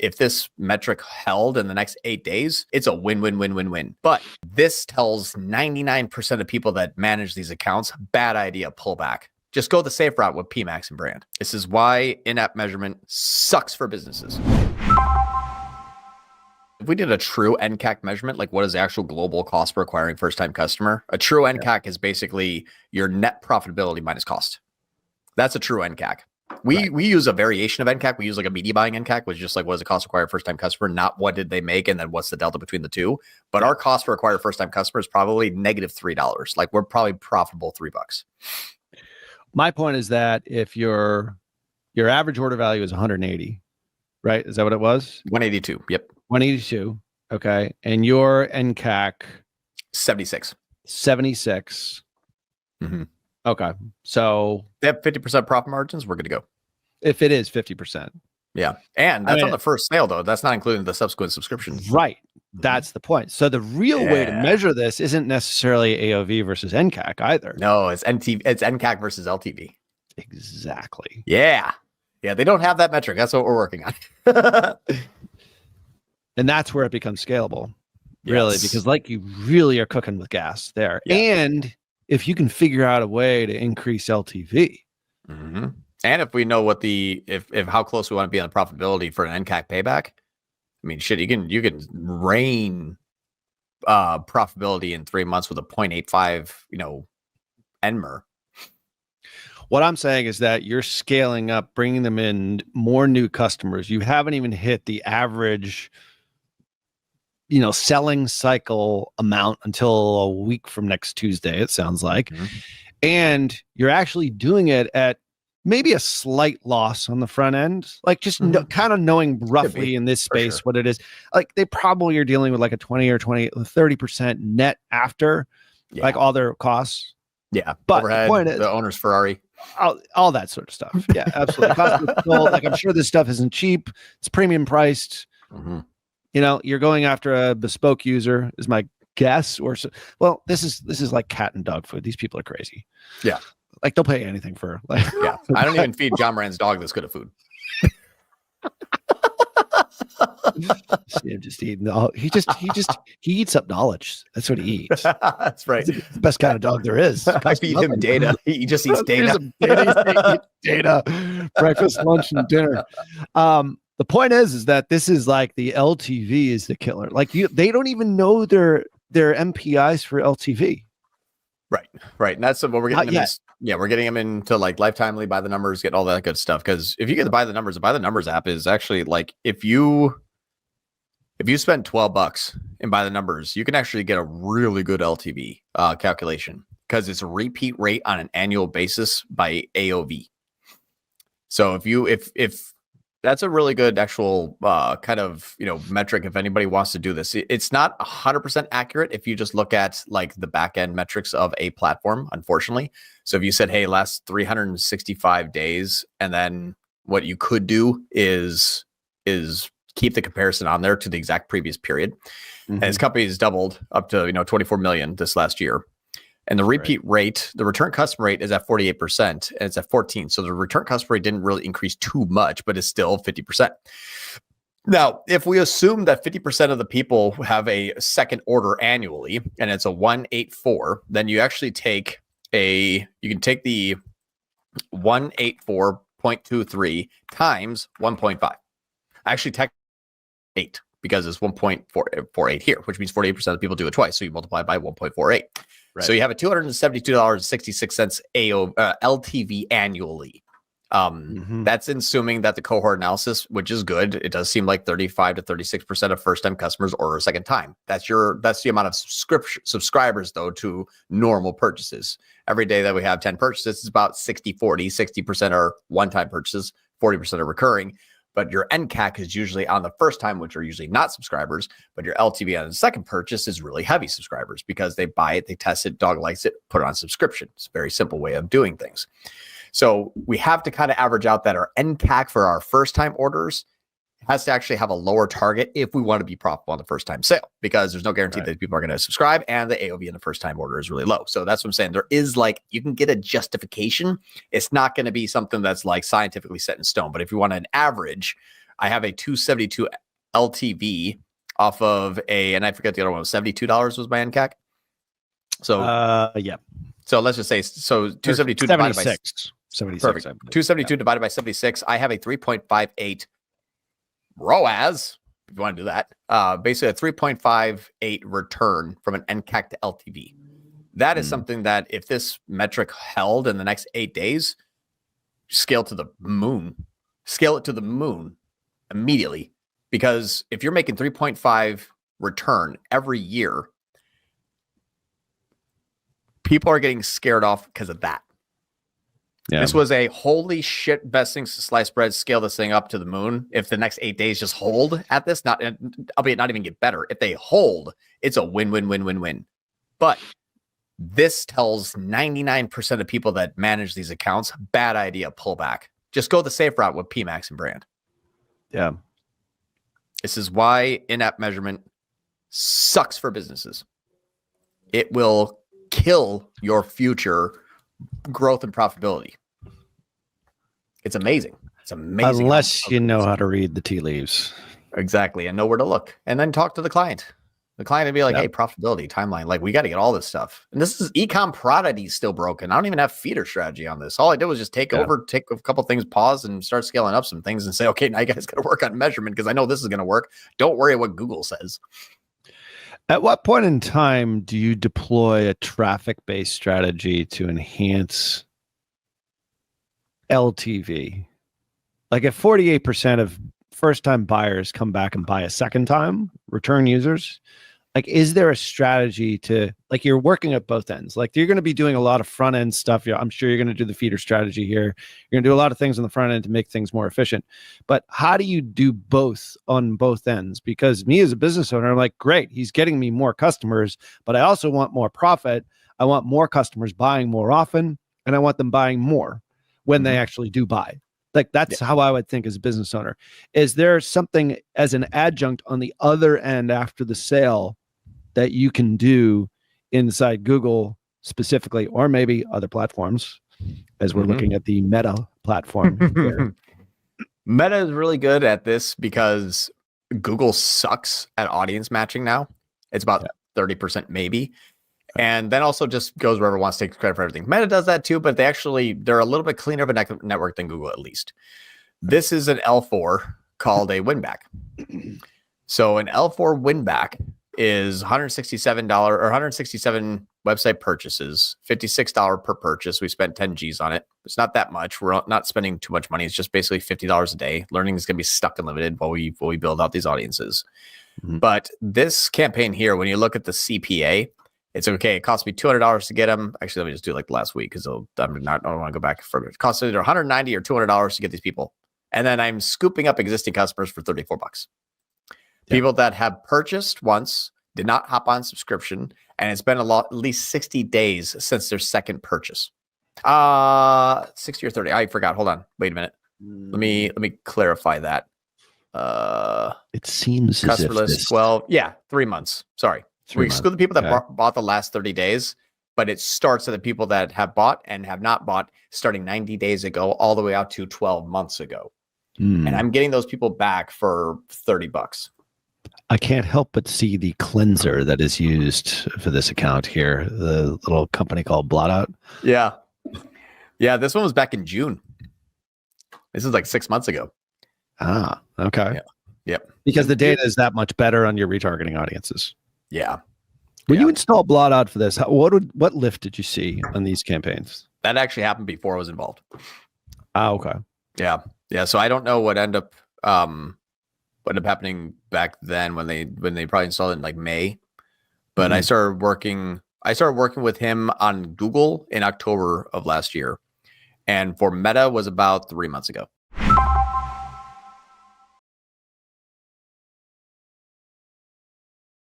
if this metric held in the next 8 days, it's a win. But this tells 99% of people that manage these accounts, bad idea, pull back. Just go the safe route with PMAX and brand. This is why in-app measurement sucks for businesses. If we did a true NCAC measurement, like what is the actual global cost per acquiring first-time customer? A true NCAC is basically your net profitability minus cost. That's a true NCAC. We use a variation of NCAC. We use like a media buying NCAC, which is just like what is the cost to acquire first-time customer, not what did they make and then what's the delta between the two. But our cost per acquire first-time customer is probably negative $3. Like we're probably profitable $3. My point is that if your average order value is 180, right? Is that what it was? 182. Yep. 182. Okay. And your NCAC 76. 76. Mm-hmm. Okay. So they have 50% profit margins. We're good to go. If it is 50%. Yeah. And that's on the first sale though. That's not including the subsequent subscriptions. Right. That's the point. So the real way to measure this isn't necessarily AOV versus NCAC either. No, it's NCAC versus LTV. Exactly. Yeah. Yeah. They don't have that metric. That's what we're working on. And that's where it becomes scalable, really, because like you really are cooking with gas there. Yeah. And if you can figure out a way to increase LTV. Mm-hmm. And if we know what if how close we want to be on the profitability for an NCAC payback, I mean, shit, you can reign profitability in 3 months with a 0.85, NMR. What I'm saying is that you're scaling up, bringing them in more new customers. You haven't even hit the average, selling cycle amount until a week from next Tuesday, it sounds like. Mm-hmm. And you're actually doing it at maybe a slight loss on the front end, like just kind of knowing roughly in this space what it is. Like they probably are dealing with like a 30% net after like all their costs. Yeah. But overhead, the point is, the owner's Ferrari. All that sort of stuff. Yeah, absolutely. Cost of gold, like I'm sure this stuff isn't cheap. It's premium priced. Mm-hmm. You're going after a bespoke user is my guess. Well, this is like cat and dog food. These people are crazy. Yeah. Like they'll pay anything for yeah. I don't even feed John Moran's dog this good of food. See him just eating. He eats up knowledge. That's what he eats. That's right. He's the best kind of dog there is. I feed him data. He just eats data. Data. Breakfast, lunch, and dinner. The point is that this is like the LTV is the killer. Like they don't even know their MPIs for LTV. Right. And that's what we're getting them we're getting them into like lifetime buy the numbers, get all that good stuff. Because if you get the buy the numbers app is actually like if you spend $12 and buy the numbers, you can actually get a really good LTV calculation because it's a repeat rate on an annual basis by AOV. So if that's a really good actual kind of, metric. If anybody wants to do this, it's not 100% accurate. If you just look at like the back end metrics of a platform, unfortunately. So if you said, hey, last 365 days, and then what you could do is keep the comparison on there to the exact previous period. Mm-hmm. And his company has doubled up to, 24 million this last year. And the repeat rate, the return customer rate is at 48% and it's at 14. So the return customer rate didn't really increase too much, but it's still 50%. Now, if we assume that 50% of the people have a second order annually and it's a 184, then you actually take the 184.23 times 1.5. Actually, technically 8 because it's 1.48 here, which means 48% of the people do it twice. So you multiply by 1.48. Right. So you have a $272.66 LTV annually. That's assuming that the cohort analysis, which is good, it does seem like 35 to 36% of first-time customers order a second time. That's the amount of subscribers though to normal purchases. Every day that we have 10 purchases, it's about 60-40. 60% are one-time purchases, 40% are recurring. But your NCAC is usually on the first time, which are usually not subscribers, but your LTV on the second purchase is really heavy subscribers because they buy it, they test it, dog likes it, put it on subscription. It's a very simple way of doing things. So we have to kind of average out that our NCAC for our first time orders has to actually have a lower target if we want to be profitable on the first time sale, because there's no guarantee that people are going to subscribe and the AOV in the first time order is really low. So that's what I'm saying. There is you can get a justification. It's not going to be something that's like scientifically set in stone, but if you want an average, I have a 272 LTV off of and I forget the other one, $72 was my NCAC. So yeah. So let's just say 272 divided by 76. Perfect. 272 divided by 76. I have a 3.58 ROAS. If you want to do that, basically a 3.58 return from an NCAC to LTV. That is something that if this metric held in the next 8 days, scale it to the moon immediately. Because if you're making 3.5 return every year, people are getting scared off because of that. Yeah. This was a holy shit, best things to slice bread, scale this thing up to the moon. If the next 8 days just hold at this, albeit not even get better. If they hold, it's a win. But this tells 99% of people that manage these accounts, bad idea, pull back. Just go the safe route with PMAX and brand. Yeah. This is why in-app measurement sucks for businesses. It will kill your future growth and profitability. It's amazing. It's amazing. Unless you know how to read the tea leaves. Exactly. And know where to look. And then talk to the client. The client would be like, hey, profitability, timeline. Like, we got to get all this stuff. And this is ecom product still broken. I don't even have feeder strategy on this. All I did was just take over, take a couple things, pause, and start scaling up some things and say, okay, now you guys got to work on measurement because I know this is going to work. Don't worry what Google says. At what point in time do you deploy a traffic-based strategy to enhance LTV? Like if 48% of first-time buyers come back and buy a second time, return users, like, is there a strategy to, like, you're working at both ends? Like, you're going to be doing a lot of front end stuff. I'm sure you're going to do the feeder strategy here. You're going to do a lot of things on the front end to make things more efficient. But how do you do both on both ends? Because me as a business owner, I'm like, great, he's getting me more customers, but I also want more profit. I want more customers buying more often, and I want them buying more when they actually do buy. Like, that's how I would think as a business owner. Is there something as an adjunct on the other end after the sale that you can do inside Google specifically, or maybe other platforms, as we're looking at the Meta platform? Meta is really good at this because Google sucks at audience matching now. It's about 30% maybe. And then also just goes wherever it wants to take credit for everything. Meta does that too, but they're a little bit cleaner of a network than Google, at least. This is an L4 called a win-back. So an L4 win-back is $167 or 167 website purchases, $56 per purchase. We spent 10 G's on it. It's not that much. We're not spending too much money. It's just basically $50 a day. Learning is going to be stuck and limited while we build out these audiences. But this campaign here, when you look at the CPA, it's okay. It cost me $200 to get them. Actually, let me just do like last week because I don't want to go back further. It costs either $190 or $200 to get these people. And then I'm scooping up existing customers for $34. People that have purchased once, did not hop on subscription, and it's been at least 60 days since their second purchase. 60 or 30. I forgot. Hold on. Wait a minute. Let me clarify that. It seems customer list 12. Yeah, 3 months. Sorry. We exclude the people that bought the last 30 days, but it starts at the people that have bought and have not bought starting 90 days ago, all the way out to 12 months ago. And I'm getting those people back for $30. I can't help but see the cleanser that is used for this account here, the little company called Blotout. Yeah. Yeah, this one was back in June. This is like 6 months ago. Ah, okay. Yeah. Yep. Because the data is that much better on your retargeting audiences. Yeah. When you install Blotout for this, what lift did you see on these campaigns? That actually happened before I was involved. Ah, okay. Yeah. Yeah. So I don't know what ended up happening back then when they probably installed it in like May. But I started working with him on Google in October of last year. And for Meta was about 3 months ago.